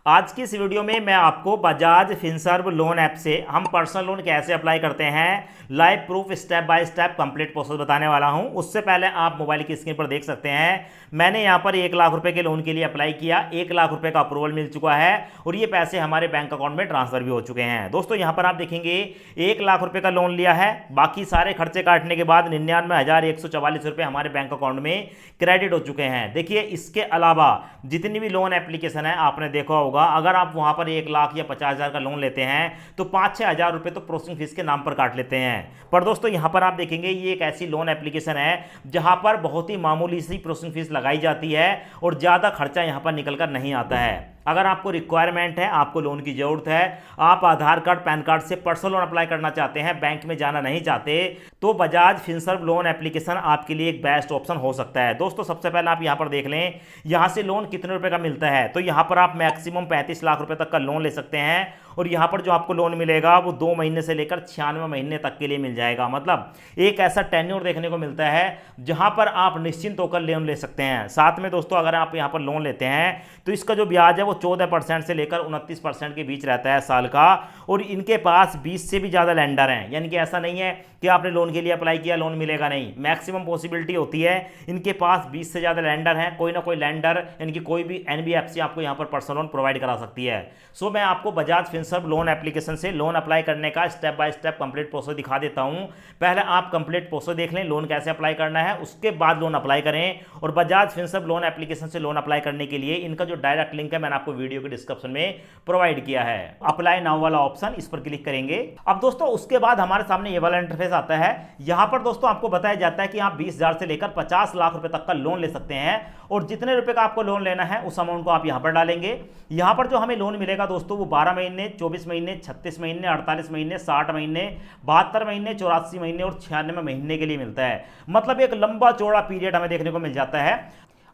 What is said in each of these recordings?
आज की इस वीडियो में मैं आपको बजाज फिनसर्व लोन ऐप से हम पर्सनल लोन कैसे अप्लाई करते हैं live proof step by step complete process बताने वाला हूं। उससे पहले आप मोबाइल की स्क्रीन पर देख सकते हैं मैंने यहां पर 1 लाख रुपए के लोन के लिए अप्लाई किया। 1 लाख रुपए का अप्रूवल मिल चुका है और ये पैसे हमारे बैंक अकाउंट में ट्रांसफर भी हो चुके हैं। दोस्तों यहां पर आप देखेंगे 1 लाख रुपए का लोन लिया है, बाकी सारे खर्चे काटने के बाद 99,144 रुपए हमारे बैंक अकाउंट में क्रेडिट हो चुके हैं। देखिए इसके अलावा जितनी भी लोन एप्लीकेशन है आपने देखा होगा, अगर आप वहां पर 1 लाख या 50,000 का लोन लेते हैं तो 5-6 हज़ार रुपए तो प्रोसेसिंग फीस के नाम पर काट लेते हैं। पर दोस्तों यहां पर आप देखेंगे ये एक ऐसी लोन एप्लीकेशन है जहां पर बहुत ही मामूली सी प्रोसेसिंग फीस लगाई जाती है और ज्यादा खर्चा यहां पर निकल कर नहीं आता है। अगर आपको रिक्वायरमेंट है, आपको लोन की जरूरत है, आप आधार कार्ड पैन कार्ड से पर्सनल लोन अप्लाई करना चाहते हैं, बैंक में जाना नहीं चाहते, तो बजाज फिनसर्व लोन एप्लीकेशन आपके लिए एक बेस्ट ऑप्शन हो सकता है। दोस्तों सबसे पहले आप यहां पर देख लें यहां से लोन कितने रुपए का मिलता है। तो यहां पर आप मैक्सिमम 35 लाख रुपए तक का लोन ले सकते हैं और यहां पर जो आपको लोन मिलेगा वो 2 महीने से लेकर 96 महीने तक के लिए मिल जाएगा। मतलब एक ऐसा टेन्योर देखने को मिलता है जहां पर आप निश्चिंत होकर लोन ले सकते हैं। साथ में दोस्तों अगर आप यहां पर लोन लेते हैं तो इसका जो ब्याज है वो 14% से लेकर 29% के बीच रहता है साल का। और इनके पास 20 से भी ज़्यादा लैंडर हैं, यानी कि ऐसा नहीं है कि आपने लोन के लिए अप्लाई किया लोन मिलेगा नहीं। मैक्सिमम पॉसिबिलिटी होती है इनके पास 20 से ज़्यादा लैंडर हैं, कोई ना कोई लैंडर यानी कि कोई भी एनबीएफसी आपको यहाँ पर पर्सनल लोन प्रोवाइड करा सकती है। सो मैं आपको बजाज फिनसर्व लोन एप्लीकेशन से लोन अप्लाई करने का step by step complete process दिखा देता हूँ। पहले आप कंप्लीट प्रोसेस देख लें, लोन कैसे अप्लाई करना है, उसके बाद लोन अप्लाई करें। और बजाज फिनसर्व लोन एप्लीकेशन से लोन अप्लाई करने के लिए इनका जो डायरेक्ट लिंक है मैंने आपको वीडियो के डिस्क्रिप्शन में प्रोवाइड किया है। अप्लाई नाउ वाला ऑप्शन, इस पर क्लिक करेंगे। अब दोस्तों उसके बाद हमारे सामने ये वाला इंटरफेस आता है। यहां पर दोस्तों आपको बताया जाता है कि आप 20,000 से लेकर 50 लाख रुपए तक का लोन ले सकते हैं और जितने रुपए का आपको लोन लेना है उस अमाउंट को आप यहां पर डालेंगे। यहां पर जो हमें लोन मिलेगा दोस्तों वो 12 महीने, 24 महीने, 36 महीने, 48 महीने, 60 महीने, 72 महीने, 84 महीने और 96 महीने के लिए मिलता है। मतलब एक लंबा चौड़ा पीरियड हमें देखने को मिल जाता है।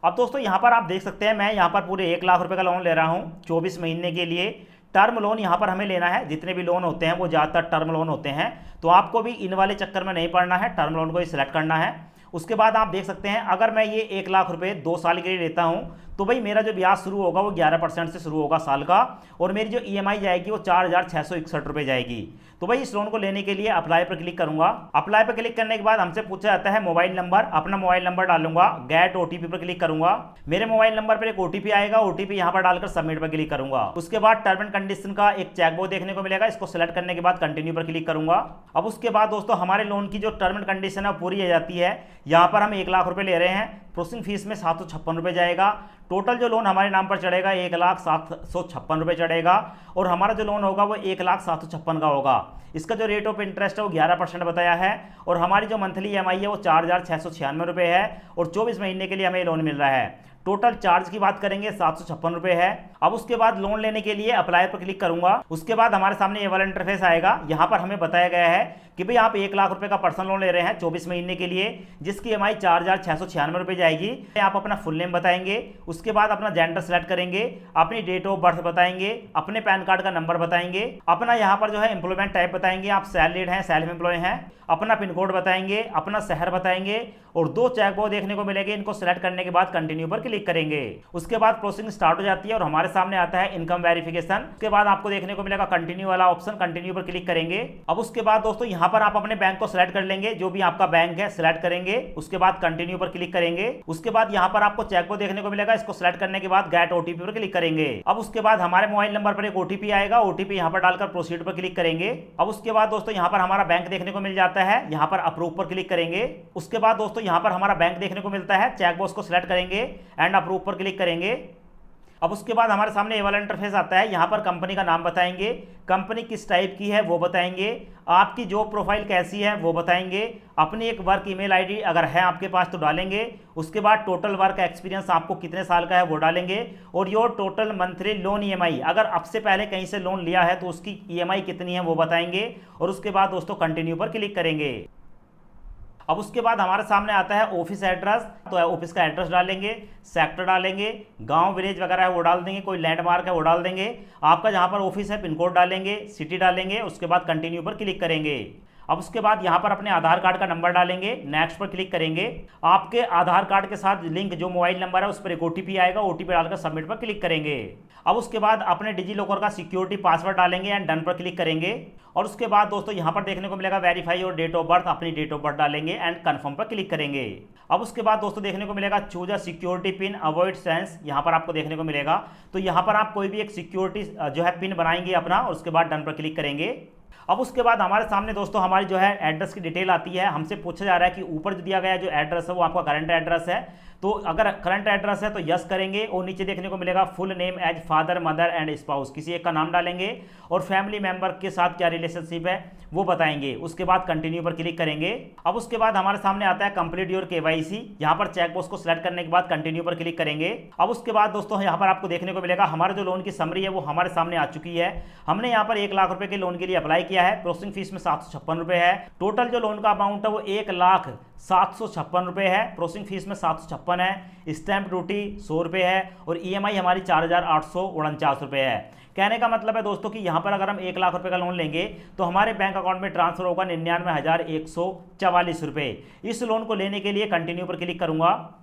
अब दोस्तों यहां पर आप देख सकते हैं मैं यहां पर पूरे 1 लाख रुपए का लोन ले रहा हूं 24 महीने के लिए। टर्म लोन यहां पर हमें लेना है, जितने भी लोन होते हैं वो ज़्यादातर टर्म लोन होते हैं, तो आपको भी इन वाले चक्कर में नहीं पड़ना है, टर्म लोन को ही सिलेक्ट करना है। उसके बाद आप देख सकते हैं अगर मैं ये 1 लाख रुपए 2 साल के लिए लेता हूं तो भाई मेरा जो ब्याज शुरू होगा वो 11% से शुरू होगा साल का और मेरी जो ईएमआई जाएगी वो 4,661 रुपए जाएगी। तो भाई इस लोन को लेने के लिए अप्लाई पर क्लिक करूंगा। अप्लाई पर क्लिक करने के बाद हमसे पूछा जाता है मोबाइल नंबर, अपना मोबाइल नंबर डालूंगा, गेट ओटीपी पर क्लिक करूंगा। मेरे मोबाइल नंबर पर एक ओटीपी आएगा, ओटीपी यहां पर डालकर सबमिट पर क्लिक करूंगा। उसके बाद टर्म एंड कंडीशन का एक चेकबॉक्स देखने को मिलेगा, इसको सिलेक्ट करने के बाद कंटिन्यू पर क्लिक करूंगा। अब उसके बाद दोस्तों हमारे लोन की जो टर्म एंड कंडीशन है पूरी हो जाती है। यहां पर हम 1 लाख रुपए ले रहे हैं, प्रोसेसिंग फीस में 756 रुपए जाएगा। टोटल जो लोन हमारे नाम पर चढ़ेगा 1,756 रुपए चढ़ेगा और हमारा जो लोन होगा वो 1,756 का होगा। इसका जो रेट ऑफ इंटरेस्ट है वो 11% बताया है और हमारी जो मंथली ईएमआई है वो 4,696 रुपए है और 24 महीने के लिए हमें लोन मिल रहा है। टोटल चार्ज की बात करेंगे 756 रुपए है। अब उसके बाद लोन लेने के लिए अप्लाई पर क्लिक करूंगा। उसके बाद हमारे सामने ये वाला इंटरफेस आएगा। यहां पर हमें बताया गया है कि भाई आप 1 लाख रुपए का पर्सनल लोन ले रहे हैं 24 महीने के लिए, जिसकी ईएमआई 4,696 रुपए जाएगी। आप अपना फुल नेम बताएंगे, उसके बाद अपना जेंडर सेलेक्ट करेंगे, अपनी डेट ऑफ बर्थ बताएंगे, अपने पैन कार्ड का नंबर बताएंगे, अपना यहाँ पर जो है एम्प्लॉयमेंट टाइप बताएंगे, आप सैलरीड हैं, सेल्फ एम्प्लॉय हैं, अपना पिन कोड बताएंगे, अपना शहर बताएंगे और 2 चेकबॉक्स देखने को मिलेंगे। इनको सेलेक्ट करने के बाद कंटिन्यू पर क्लिक करेंगे। उसके बाद प्रोसेसिंग स्टार्ट हो जाती है और हमारे सामने आता है इनकम वेरिफिकेशन। उसके बाद आपको देखने को मिलेगा कंटिन्यू वाला ऑप्शन, कंटिन्यू पर क्लिक करेंगे। अब उसके बाद दोस्तों यहां पर आप अपने बैंक को सिलेक्ट कर लेंगे, जो भी आपका बैंक है सिलेक्ट करेंगे। उसके बाद कंटिन्यू पर क्लिक करेंगे। उसके बाद यहां पर आपको चेकबॉक्स देखने को मिलेगा, इसको सिलेक्ट करने के बाद गेट ओटीपी पर क्लिक करेंगे। अब उसके बाद हमारे मोबाइल नंबर पर एक ओटीपी आएगा, ओटीपी यहां पर डालकर प्रोसीड पर क्लिक करेंगे। अब उसके बाद दोस्तों यहां पर हमारा बैंक देखने को मिल जाता है, यहां पर अप्रूव पर क्लिक करेंगे। उसके बाद दोस्तों यहां पर हमारा बैंक देखने को मिलता है, चेकबॉक्स को सिलेक्ट करेंगे एंड अप्रूव पर क्लिक करेंगे। अब उसके बाद हमारे सामने ये वाला इंटरफेस आता है। यहाँ पर कंपनी का नाम बताएंगे, कंपनी किस टाइप की है वो बताएंगे, आपकी जॉब प्रोफाइल कैसी है वो बताएंगे, अपनी एक वर्क ईमेल आईडी अगर है आपके पास तो डालेंगे। उसके बाद टोटल वर्क एक्सपीरियंस आपको कितने साल का है वो डालेंगे और your total monthly loan EMI, अगर अब से पहले कहीं से लोन लिया है तो उसकी ईएमआई कितनी है वो बताएंगे और उसके बाद दोस्तों कंटिन्यू पर क्लिक करेंगे। अब उसके बाद हमारे सामने आता है ऑफिस एड्रेस, तो ऑफिस का एड्रेस डालेंगे, सेक्टर डालेंगे, गांव विलेज वगैरह है वो डाल देंगे, कोई लैंडमार्क है वो डाल देंगे, आपका जहां पर ऑफिस है पिन कोड डालेंगे, सिटी डालेंगे। उसके बाद कंटिन्यू पर क्लिक करेंगे। अब उसके बाद यहाँ पर अपने आधार कार्ड का नंबर डालेंगे, नेक्स्ट पर क्लिक करेंगे। आपके आधार कार्ड के साथ लिंक जो मोबाइल नंबर है उस पर एक ओटीपी आएगा, ओटीपी डालकर सबमिट पर क्लिक करेंगे। अब उसके बाद अपने डिजी लॉकर का सिक्योरिटी पासवर्ड डालेंगे एंड डन पर क्लिक करेंगे। और उसके बाद दोस्तों यहाँ पर देखने को मिलेगा वेरीफाई और डेट ऑफ बर्थ, अपनी डेट ऑफ बर्थ डालेंगे एंड कन्फर्म पर क्लिक करेंगे। अब उसके बाद दोस्तों देखने को मिलेगा choose a security pin avoid sense, यहाँ पर आपको देखने को मिलेगा। तो यहाँ पर आप कोई भी एक सिक्योरिटी जो है पिन बनाएंगे अपना और उसके बाद डन पर क्लिक करेंगे। अब उसके बाद हमारे सामने दोस्तों हमारी जो है एड्रेस की डिटेल आती है। हमसे पूछा जा रहा है कि ऊपर जो दिया गया जो एड्रेस है वो आपका करंट एड्रेस है, तो अगर करंट एड्रेस है तो यस करेंगे। और नीचे देखने को मिलेगा full name as father mother and spouse, किसी एक का नाम डालेंगे और फैमिली मेंबर के साथ क्या रिलेशनशिप है वो बताएंगे। उसके बाद कंटिन्यू पर क्लिक करेंगे। अब उसके बाद हमारे सामने आता है कंप्लीट योर केवाईसी, यहाँ पर चेकबॉक्स को सिलेक्ट करने के बाद कंटिन्यू पर क्लिक करेंगे। अब उसके बाद दोस्तों यहाँ पर आपको देखने को मिलेगा हमारे जो लोन की समरी है वो हमारे सामने आ चुकी है। हमने यहाँ पर 1 लाख रुपए के लोन के लिए अप्लाई किया है, प्रोसेसिंग फीस में 756 रुपए है। टोटल जो लोन का अमाउंट है वो 1,0756 रुपए है, प्रोसेसिंग फीस में 756 है, स्टैंप ड्यूटी 100 रुपए है और ईएमआई हमारी 4,849 रुपए है। कहने का मतलब है दोस्तों कि यहाँ पर अगर हम 1 लाख रुपए का लोन लेंगे तो हमारे बैंक अकाउंट में ट्रांसफर होगा 99,144 रुपए। इस लोन को लेने के लिए कंटिन्यू पर क्लिक करूंगा।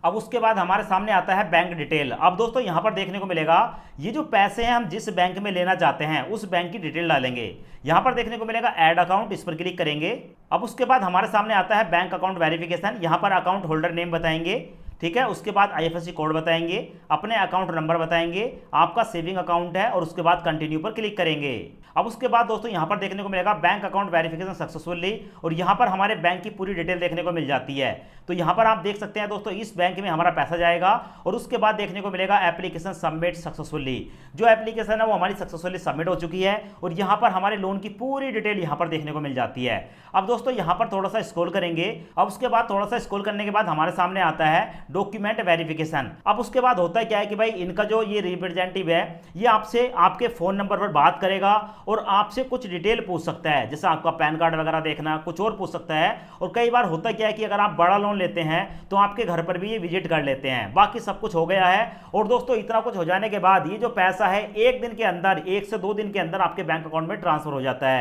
अब उसके बाद हमारे सामने आता है बैंक डिटेल। अब दोस्तों यहाँ पर देखने को मिलेगा ये जो पैसे हैं हम जिस बैंक में लेना चाहते हैं उस बैंक की डिटेल डालेंगे। यहाँ पर देखने को मिलेगा ऐड अकाउंट, इस पर क्लिक करेंगे। अब उसके बाद हमारे सामने आता है बैंक अकाउंट वेरिफिकेशन, यहाँ पर अकाउंट होल्डर नेम बताएंगे, ठीक है। उसके बाद आईएफएससी कोड बताएंगे, अपने अकाउंट नंबर बताएंगे, आपका सेविंग अकाउंट है और उसके बाद कंटिन्यू पर क्लिक करेंगे। अब उसके बाद दोस्तों यहाँ पर देखने को मिलेगा बैंक अकाउंट वेरिफिकेशन सक्सेसफुली और यहाँ पर हमारे बैंक की पूरी डिटेल देखने को मिल जाती है। तो यहाँ पर आप देख सकते हैं दोस्तों इस बैंक में हमारा पैसा जाएगा और उसके बाद देखने को मिलेगा एप्लीकेशन सबमिट सक्सेसफुली। जो एप्लीकेशन है वो हमारी सक्सेसफुली सबमिट हो चुकी है और यहाँ पर हमारे लोन की पूरी डिटेल यहाँ पर देखने को मिल जाती है। अब दोस्तों यहाँ पर थोड़ा सा स्क्रॉल करेंगे। अब उसके बाद थोड़ा सा स्क्रॉल करने के बाद हमारे सामने आता है डॉक्यूमेंट वेरिफिकेशन। अब उसके बाद होता है क्या है कि भाई इनका जो ये रिप्रेजेंटेटिव है ये आपसे आपके फोन नंबर पर बात करेगा और आपसे कुछ डिटेल पूछ सकता है, जैसे आपका पैन कार्ड वगैरह देखना, कुछ और पूछ सकता है। और कई बार होता क्या है कि अगर आप बड़ा लोन लेते हैं तो आपके घर पर भी ये विजिट कर लेते हैं। बाकी सब कुछ हो गया है। और दोस्तों इतना कुछ हो जाने के बाद ये जो पैसा है 1 दिन के अंदर, 1 से 2 दिन के अंदर आपके बैंक अकाउंट में ट्रांसफर हो जाता है।